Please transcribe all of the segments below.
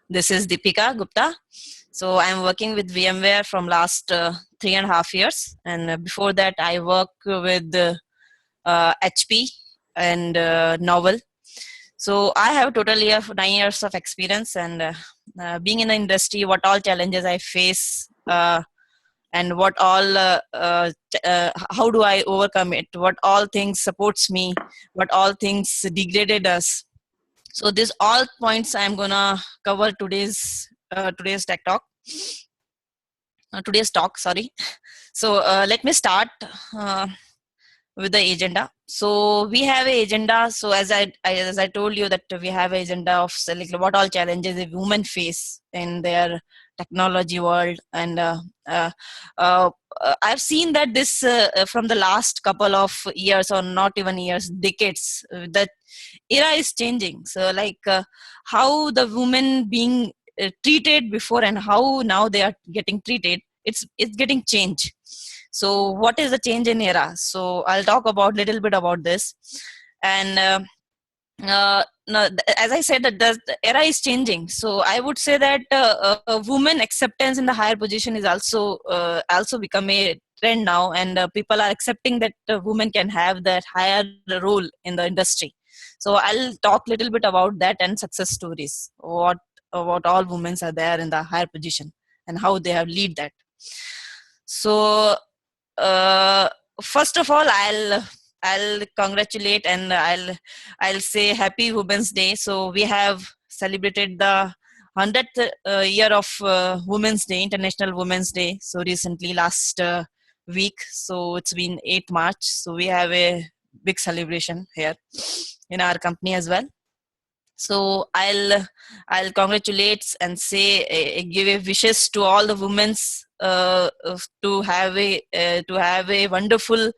This is Deepika Gupta. So I'm working with Vmware from last 3.5 years, and before that I worked with HP and Novel. So I have totally of 9 years of experience, and being in the industry, what all challenges I face, and what all, how do I overcome it? What all things supports me? What all things degraded us? So these all points I'm gonna cover today's tech talk. Today's talk, sorry. So let me start uh, with the agenda. So we have a agenda. So as I told you that we have an agenda of like what all challenges a women face in their technology world, and uh, uh, I've seen that this from the last couple of years, or not even years, decades, that era is changing. So like how the women being treated before and how now they are getting treated, it's getting changed. So what is the change in era? So I'll talk about little bit about this. And no, as I said, that the era is changing. So I would say that women acceptance in the higher position is also become a trend now, and people are accepting that women can have that higher role in the industry. So I'll talk little bit about that and success stories. What all women are there in the higher position and how they have lead that. So uh, first of all, I'll congratulate, and I'll say Happy Women's Day. So we have celebrated the 100th year of Women's Day, International Women's Day. So recently, last week. So it's been 8th March. So we have a big celebration here in our company as well. So I'll congratulate and say give a wishes to all the women's to have a wonderful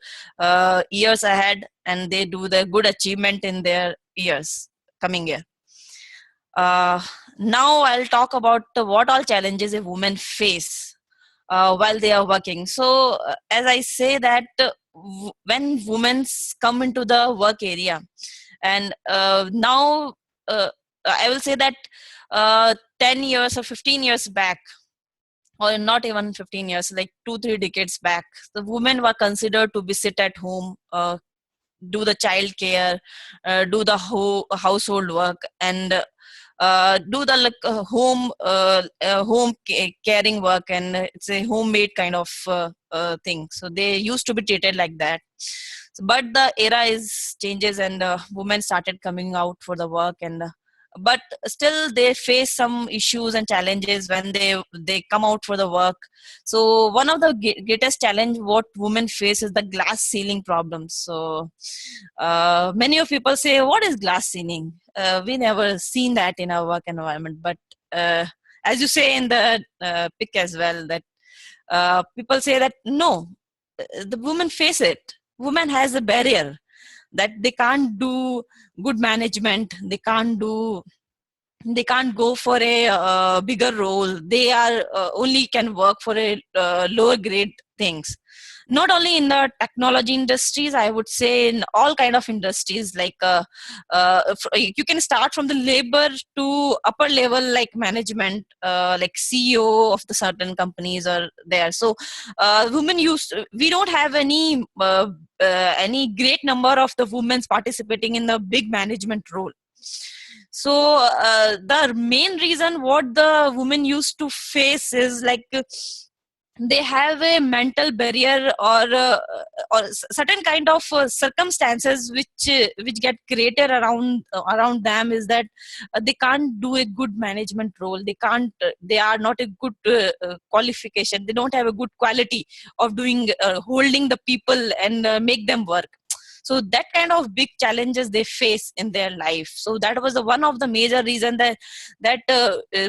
years ahead, and they do the good achievement in their years coming year. Uh, Now I'll talk about what all challenges a woman face while they are working. So as I say that when women come into the work area, and now uh, I will say that 10 years or 15 years back, or not even 15 years, like 2-3 decades back, the women were considered to be sit at home, do the child care, do the household work, and do the like, caring work, and it's a homemade kind of thing. So they used to be treated like that. But the era is changes, and women started coming out for the work, and but still they face some issues and challenges when they come out for the work. So one of the greatest challenge what women face is the glass ceiling problem. So many of people say, what is glass ceiling? We never seen that in our work environment, but as you say in the pic as well, that people say that no, the women face it. Women has a barrier that they can't do good management. They can't go for a bigger role. They are only can work for a lower grade things. Not only in the technology industries, I would say in all kind of industries, like you can start from the labor to upper level, like management, like CEO of the certain companies are there. So women we don't have any great number of the women participating in the big management role. So the main reason what the women used to face is like they have a mental barrier, or certain kind of circumstances which get created around them, is that they can't do a good management role. They are not a good qualification. They don't have a good quality of doing holding the people and make them work. So that kind of big challenges they face in their life. So that was the one of the major reason that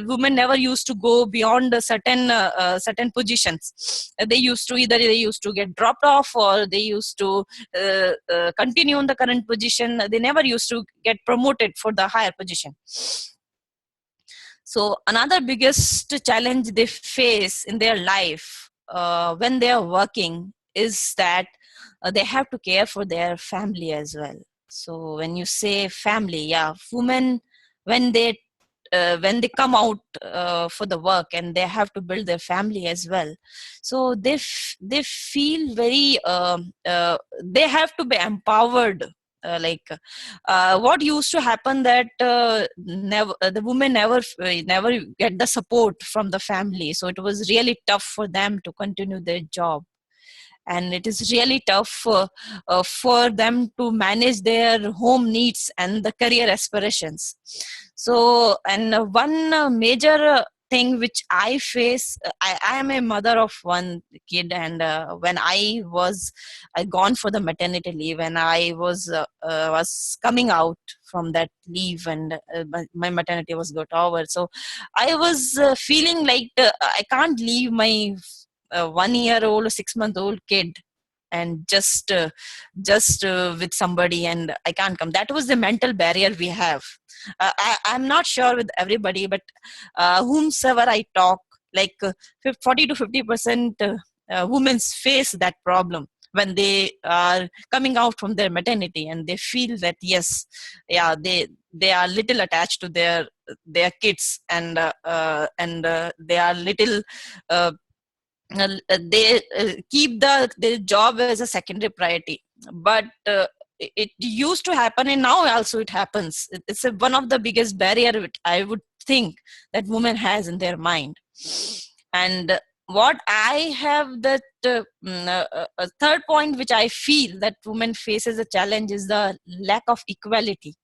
women never used to go beyond a certain positions. They used to get dropped off, or they used to continue in the current position. They never used to get promoted for the higher position. So another biggest challenge they face in their life when they are working is that they have to care for their family as well. So when you say family, yeah, women, when they when they come out for the work and they have to build their family as well, so they feel very they have to be empowered. What used to happen that never the women never get the support from the family, so it was really tough for them to continue their job, and it is really tough for them to manage their home needs and the career aspirations. So, and one major thing which I face, I am a mother of one kid, and when I gone for the maternity leave, and I was coming out from that leave, and my maternity was got over, so I was feeling like I can't leave my 1 year old or 6 month old kid and just with somebody, and I can't come. That was the mental barrier we have. I'm not sure with everybody, but whomsoever I talk, like 40 to 50% women face that problem when they are coming out from their maternity, and they feel that yes, yeah, they are little attached to their kids, and they are little uh, they keep the job as a secondary priority. But it used to happen, and now also it happens. It's one of the biggest barrier which I would think that women has in their mind. And what I have that a third point which I feel that women faces a challenge is the lack of equality.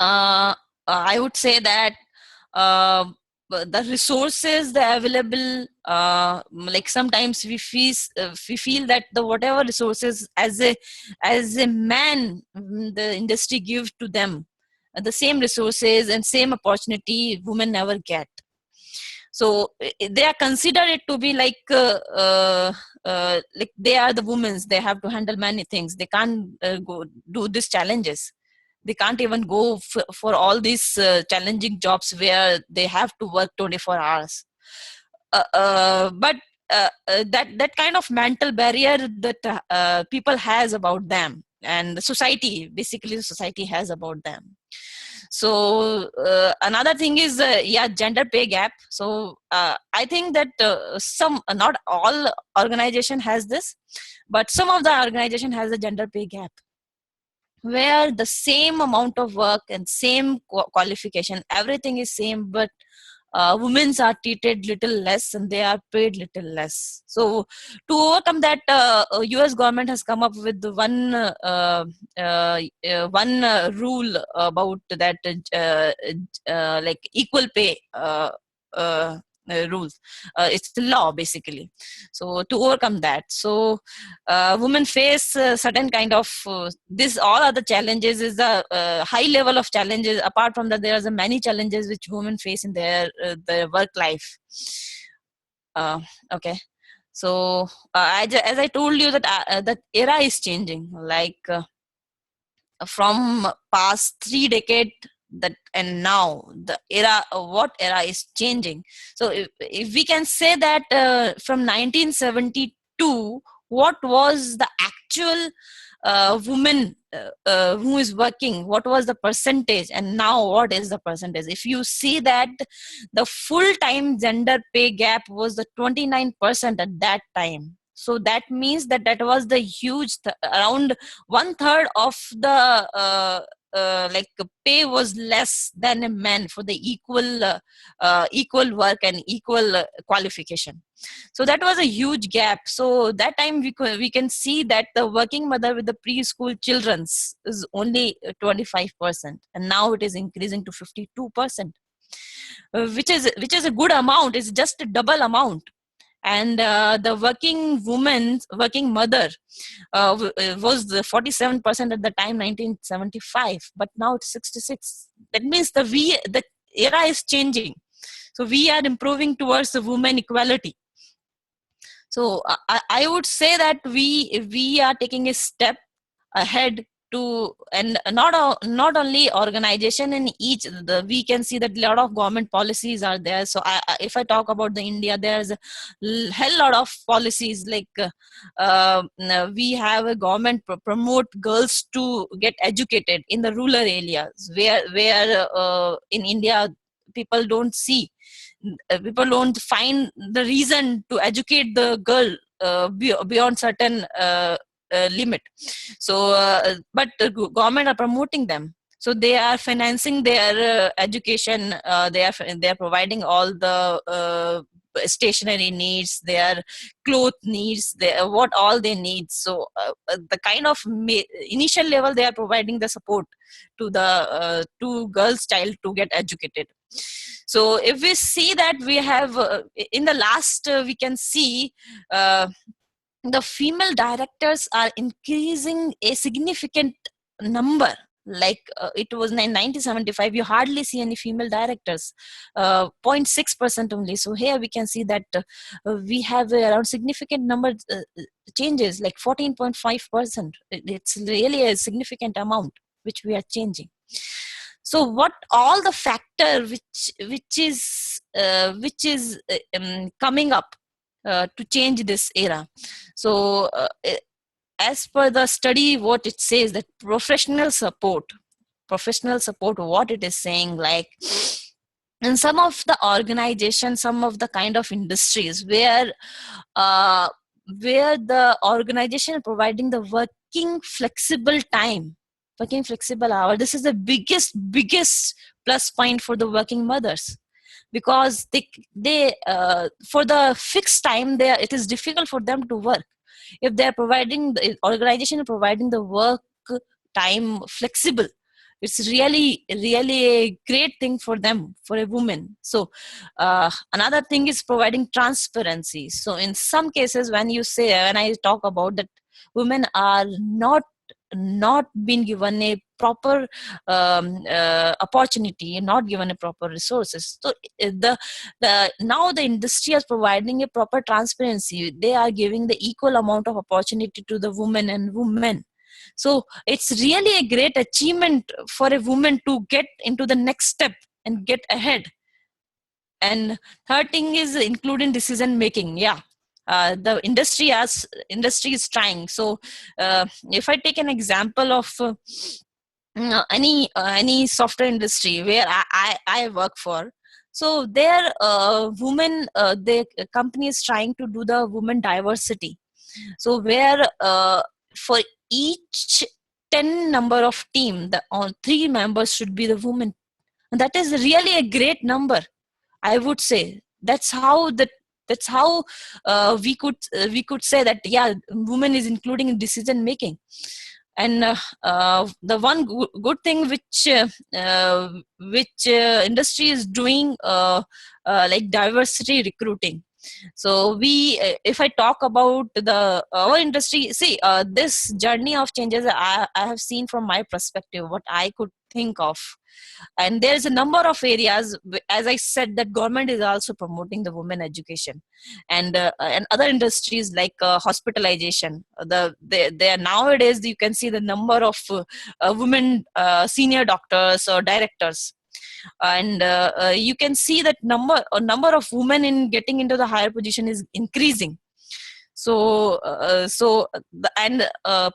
I would say that uh, the resources the available, like sometimes we feel that the whatever resources as a man, the industry gives to them, the same resources and same opportunity women never get. So they are considered it to be like they are the women's, they have to handle many things, they can't go do these challenges, they can't even go for all these challenging jobs where they have to work 24 hours. But that kind of mental barrier that people has about them, and the society, basically the society has about them. So another thing is yeah, gender pay gap. So I think that some, not all organization has this, but some of the organization has a gender pay gap, where the same amount of work and same qualification, everything is same, but women are treated little less and they are paid little less. So to overcome that, US government has come up with one rule about that like equal pay uh, rules. It's the law basically. So to overcome that, so women face certain kind of this all other challenges is the high level of challenges. Apart from that, there are many challenges which women face in their work life. Okay, so as I told you that that era is changing, like from past 3 decades, that and now the era, what era is changing. So if we can say that from 1972, what was the actual woman who is working, what was the percentage, and now what is the percentage? If you see that the full-time gender pay gap was the 29% at that time, so that means that that was the huge around one third of the like pay was less than a man for the equal work and equal qualification. So that was a huge gap. So that time we can see that the working mother with the preschool children's is only 25%, and now it is increasing to 52%, which is a good amount. It's just a double amount. And the working mother was the 47% at the time, 1975, but now it's 66. That means the era is changing. So we are improving towards the women equality. So I would say that we are taking a step ahead and not only organization in each, we can see that a lot of government policies are there. So if I talk about the India, there's a hell lot of policies, like we have a government promote girls to get educated in the rural areas, where in India people don't see, people don't find the reason to educate the girl beyond certain limit. So but the government are promoting them, so they are financing their education, they are providing all the stationary needs, their cloth needs, what all they need. So the kind of initial level they are providing the support to the to girls child to get educated. So if we see that we have in the last we can see the female directors are increasing a significant number. Like it was in 1975, you hardly see any female directors, 0.6% only. So here we can see that we have around significant number changes, like 14.5%. It's really a significant amount which we are changing. So what all the factor which is coming up to change this era? So as per the study, what it says, that professional support, what it is saying, like in some of the organizations, some of the kind of industries where the organization providing the working flexible time, working flexible hour, this is the biggest plus point for the working mothers, because they for the fixed time, they it is difficult for them to work. If they are providing, the organization providing the work time flexible, it's really a great thing for them, for a woman. So another thing is providing transparency. So in some cases, when I talk about that, women are not being given a proper opportunity, not given a proper resources. So the now the industry is providing a proper transparency. They are giving the equal amount of opportunity to the women and women. So it's really a great achievement for a woman to get into the next step and get ahead. And third thing is including decision making. Yeah, the industry is trying. So if I take an example of any software industry where I work for, so there women, the company is trying to do the women diversity. So where for each 10 number of team, the 3 members should be the women. And that is really a great number, I would say. That's how we could say that, yeah, women is including in decision making. And the one good thing which industry is doing, like diversity recruiting. So if I talk about the our industry, see, this journey of changes I have seen from my perspective, what I could think of. And there's a number of areas, as I said, that government is also promoting the women education. And other industries like hospitalization, they are nowadays, you can see the number of women senior doctors or directors. And you can see that number of women in getting into the higher position is increasing. So and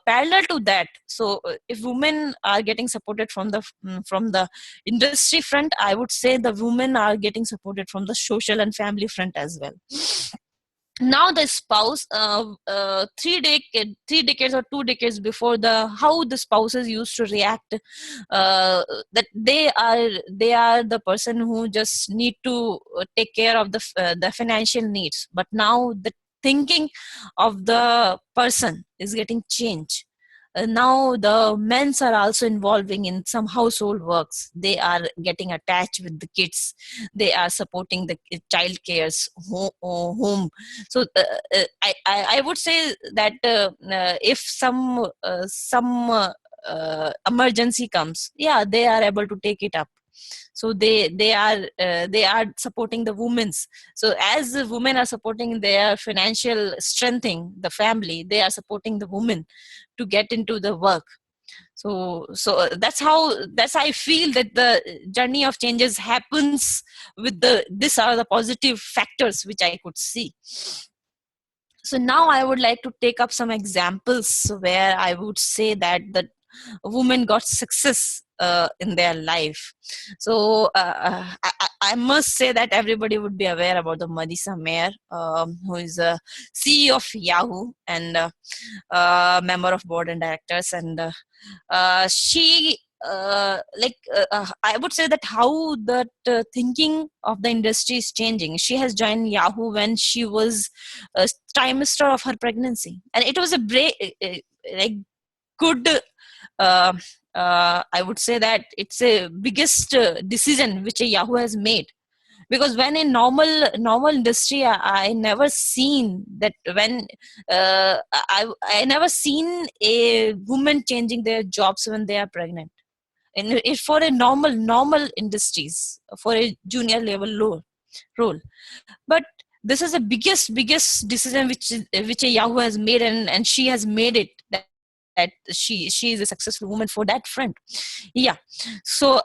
parallel to that, so if women are getting supported from the industry front, I would say the women are getting supported from the social and family front as well. Now the spouse, 3 decades or 2 decades before, the how the spouses used to react, that they are the person who just need to take care of the financial needs. But now the thinking of the person is getting changed. Now the men's are also involving in some household works. They are getting attached with the kids. They are supporting the child cares home. So I would say that if some emergency comes, yeah, they are able to take it up. So they are supporting the women's. So as the women are supporting their financial strengthening the family, they are supporting the women to get into the work. So that's I feel that the journey of changes happens with these are the positive factors which I could see. So now I would like to take up some examples where I would say that the women got success in their life. So I must say that everybody would be aware about the Marissa Mayer, who is a CEO of Yahoo and member of board and directors, and she I would say that how that thinking of the industry is changing. She has joined Yahoo when she was a trimester of her pregnancy, and it was a like good uh, I would say that it's a biggest decision which a Yahoo has made, because when in normal industry I never seen that when I never seen a woman changing their jobs when they are pregnant, and it for a normal industries for a junior level role. But this is the biggest decision which a Yahoo has made, and she has made it, that she is a successful woman for that front. Yeah. So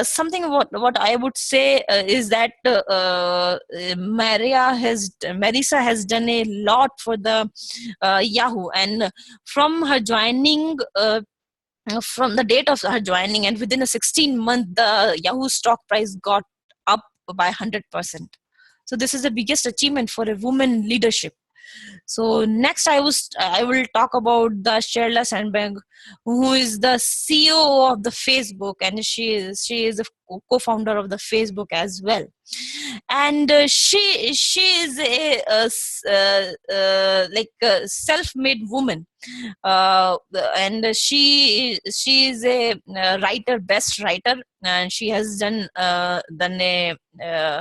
something what I would say is that Marissa has done a lot for the Yahoo, and from her joining from the date of her joining, and within a 16 month the Yahoo stock price got up by 100%. So this is the biggest achievement for a woman leadership. So next I will talk about the Sheryl Sandberg, who is the CEO of the Facebook, and she is a co-founder of the Facebook as well. And she is a self-made woman, and she is a writer, best writer, and she has done a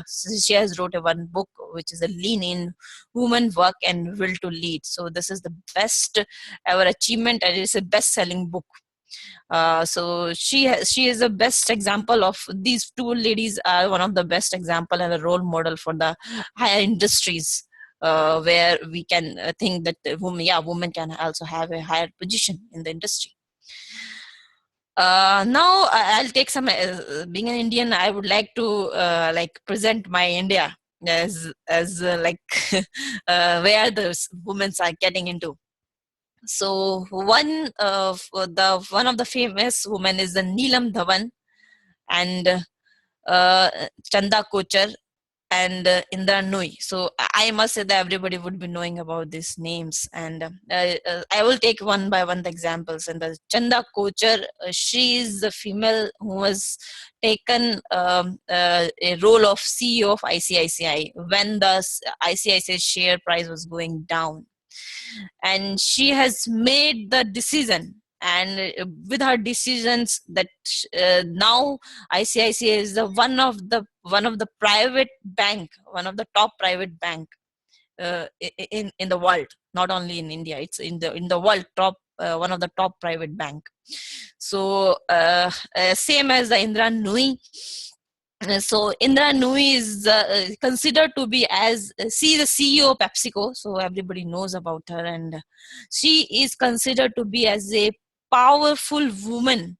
she has wrote a one book which is a Lean In: Woman, Work, and Will to Lead. So this is the best ever achievement, and it's a best-selling book. So she is the best example of these two ladies are one of the best example and a role model for the higher industries, where we can think that women can also have a higher position in the industry. Now I'll take some being an Indian, I would like to present my India as where the women are getting into. So one of the famous women is the Neelam Dhawan, and Chanda Kochar, and Indra Nui. So I must say that everybody would be knowing about these names, and I will take one by one the examples. And the Chanda Kochar, she is the female who has taken a role of CEO of ICICI when the ICICI share price was going down, and she has made the decision, and with her decisions that now ICICI is the one of the private bank, one of the top private bank in the world, not only in India, it's in the world top, one of the top private bank. So same as the Indra Nui. So Indra Nui is considered to be as she is the CEO of PepsiCo, so everybody knows about her, and she is considered to be as a powerful woman,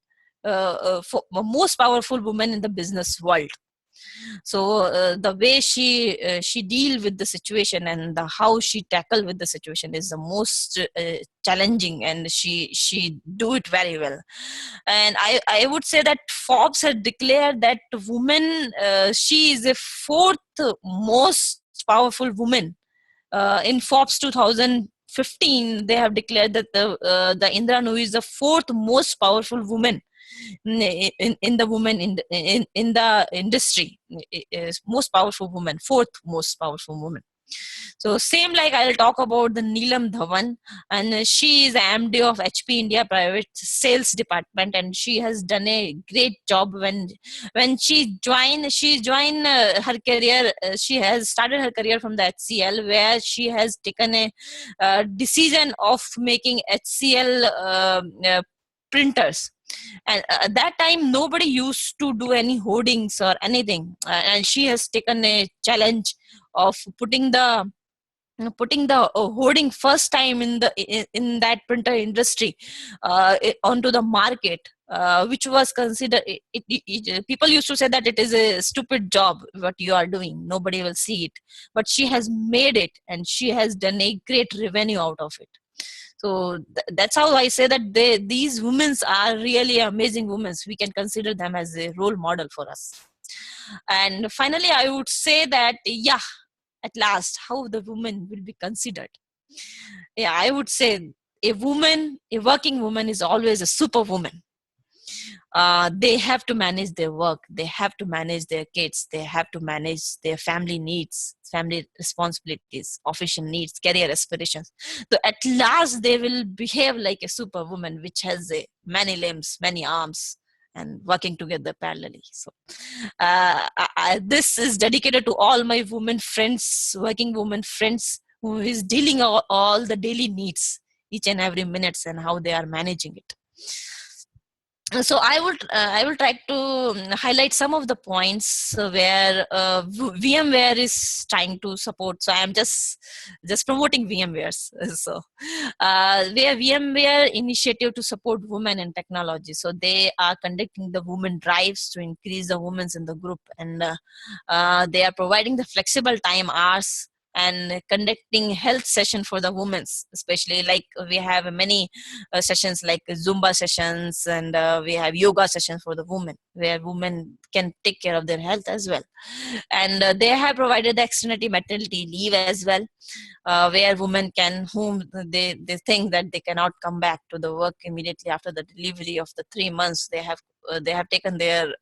most powerful woman in the business world. So the way she deal with the situation, and how she tackle with the situation is the most challenging, and she do it very well. And I would say that Forbes had declared that woman, she is a fourth most powerful woman. In Forbes 2015, they have declared that the Indra Nooyi is the fourth most powerful woman in the woman in the industry. Is most powerful woman, fourth most powerful woman. So same like I'll talk about the Neelam Dhawan, and she is MD of HP India Private Sales Department, and she has done a great job when she joined her career. She has started her career from the HCL, where she has taken a decision of making HCL printers. And at that time nobody used to do any hoardings or anything, and she has taken a challenge of putting the putting the hoarding first time in that printer industry onto the market, which was considered, people used to say that it is a stupid job what you are doing, nobody will see it, but she has made it and she has done a great revenue out of it. So that's how I say that these women are really amazing women. We can consider them as a role model for us. And finally, I would say that, yeah, at last, how the woman will be considered. Yeah, I would say a working woman is always a superwoman. They have to manage their work, they have to manage their kids, they have to manage their family needs, family responsibilities, official needs, career aspirations. So at last they will behave like a superwoman, which has many limbs, many arms, and working together parallelly. So this is dedicated to all my women friends, working women friends, who is dealing all the daily needs each and every minutes and how they are managing it. So I will try to highlight some of the points where VMware is trying to support. So I'm just promoting VMwares. So where VMware initiative to support women in technology. So they are conducting the women drives to increase the women in the group, and they are providing the flexible time hours and conducting health session for the women, especially like we have many sessions like Zumba sessions, and we have yoga sessions for the women, where women can take care of their health as well. And they have provided the extended maternity leave as well, where women can, whom they think that they cannot come back to the work immediately after the delivery of the 3 months, they have taken their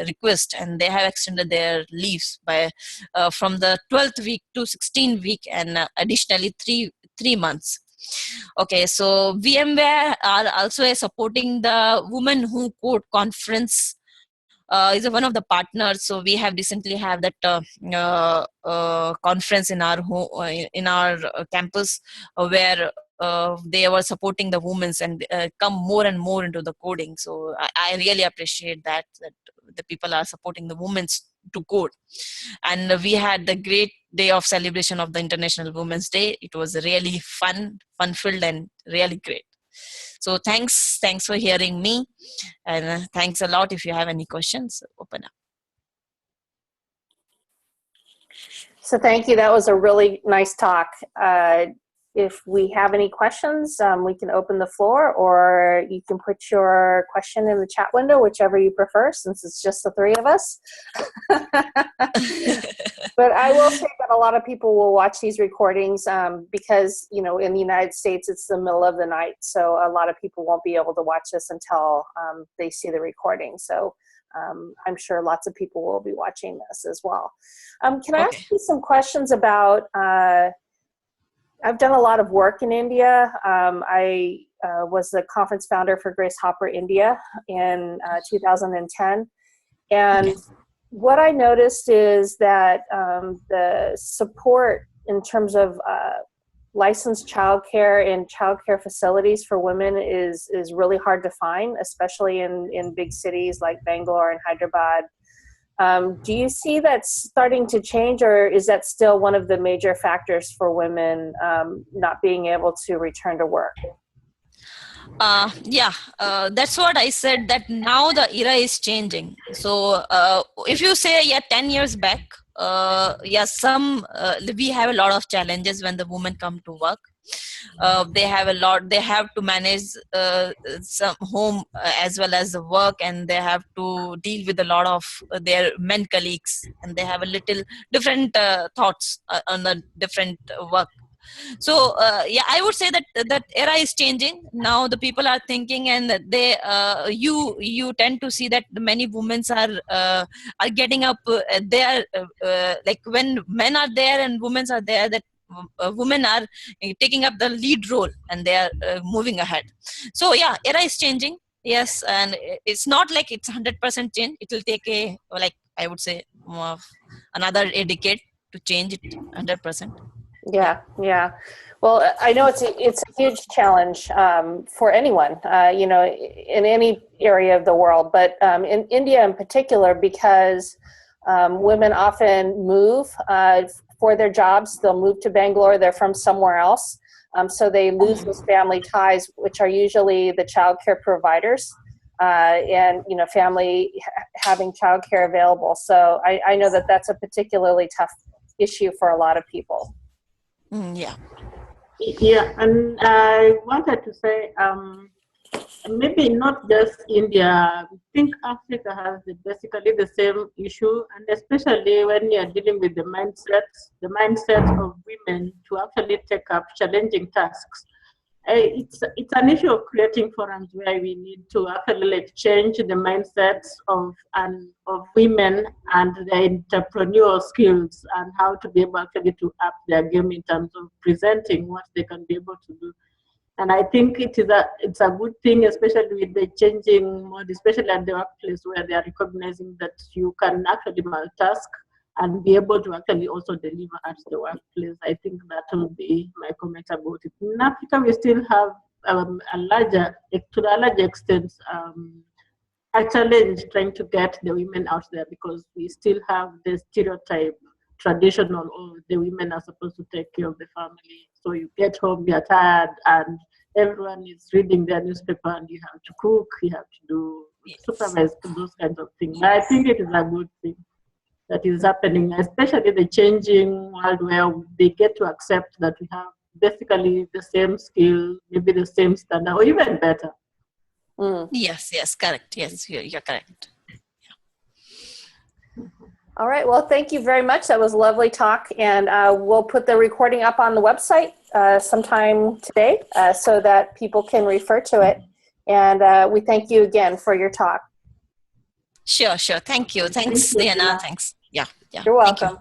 request, and they have extended their leaves by from the 12th week to 16th week, and additionally 3 months. Okay, so VMware are also supporting the Women Who Code conference. Is one of the partners. So we have recently have that conference in our in our campus, where they were supporting the women and come more and more into the coding. So I really appreciate that the people are supporting the women to code. And we had the great day of celebration of the International Women's Day. It was really fun filled, and really great. So thanks for hearing me, and thanks a lot. If you have any questions, open up. So thank you. That was a really nice talk. If we have any questions, we can open the floor, or you can put your question in the chat window, whichever you prefer, since it's just the three of us. But I will say that a lot of people will watch these recordings because, you know, in the United States, it's the middle of the night. So a lot of people won't be able to watch this until they see the recording. So I'm sure lots of people will be watching this as well. Can I ask you some questions about, I've done a lot of work in India. I was the conference founder for Grace Hopper India in 2010. And what I noticed is that the support in terms of licensed childcare and childcare facilities for women is really hard to find, especially in big cities like Bangalore and Hyderabad. Do you see that starting to change, or is that still one of the major factors for women not being able to return to work? That's what I said, that now the era is changing. So if you say 10 years back, we have a lot of challenges when the women come to work. They have to manage some home as well as the work, and they have to deal with a lot of their men colleagues, and they have a little different thoughts on the different work. So I would say that era is changing now. The people are thinking, and they you tend to see that many women are getting up. They are like, when men are there and women are there, that women are taking up the lead role, and they are moving ahead. So era is changing. Yes, and it's not like it's 100% change. It will take I would say another decade to change it 100%. Yeah. Well, I know it's a huge challenge for anyone, you know, in any area of the world, but in India in particular, because Women often move for their jobs. They'll move to Bangalore. They're from somewhere else. So they lose those family ties, which are usually the child care providers and, family having child care available. So I know that that's a particularly tough issue for a lot of people. Yeah. Yeah, and I wanted to say, maybe not just India. I think Africa has basically the same issue, and especially when you're dealing with the mindset of women to actually take up challenging tasks. It's an issue of creating forums where we need to actually change the mindsets of women and their entrepreneurial skills and how to be able actually to up their game in terms of presenting what they can be able to do. And I think it's a good thing, especially with the changing mode, especially at the workplace where they are recognizing that you can actually multitask and be able to actually also deliver at the workplace. I think that will be my comment about it. In Africa, we still have to a larger extent, a challenge trying to get the women out there because we still have the stereotype, traditional, the women are supposed to take care of the family. So you get home, you're tired, and everyone is reading their newspaper, and you have to cook, you have to do supervise those kinds of things. I think it is a good thing that is happening, especially the changing world where they get to accept that we have basically the same skill, maybe the same standard, or even better. Yes, correct. Yes, you're correct. All right. Well, thank you very much. That was a lovely talk. And we'll put the recording up on the website sometime today so that people can refer to it. And we thank you again for your talk. Sure. Thanks, Diana. Thanks. Yeah. You're welcome.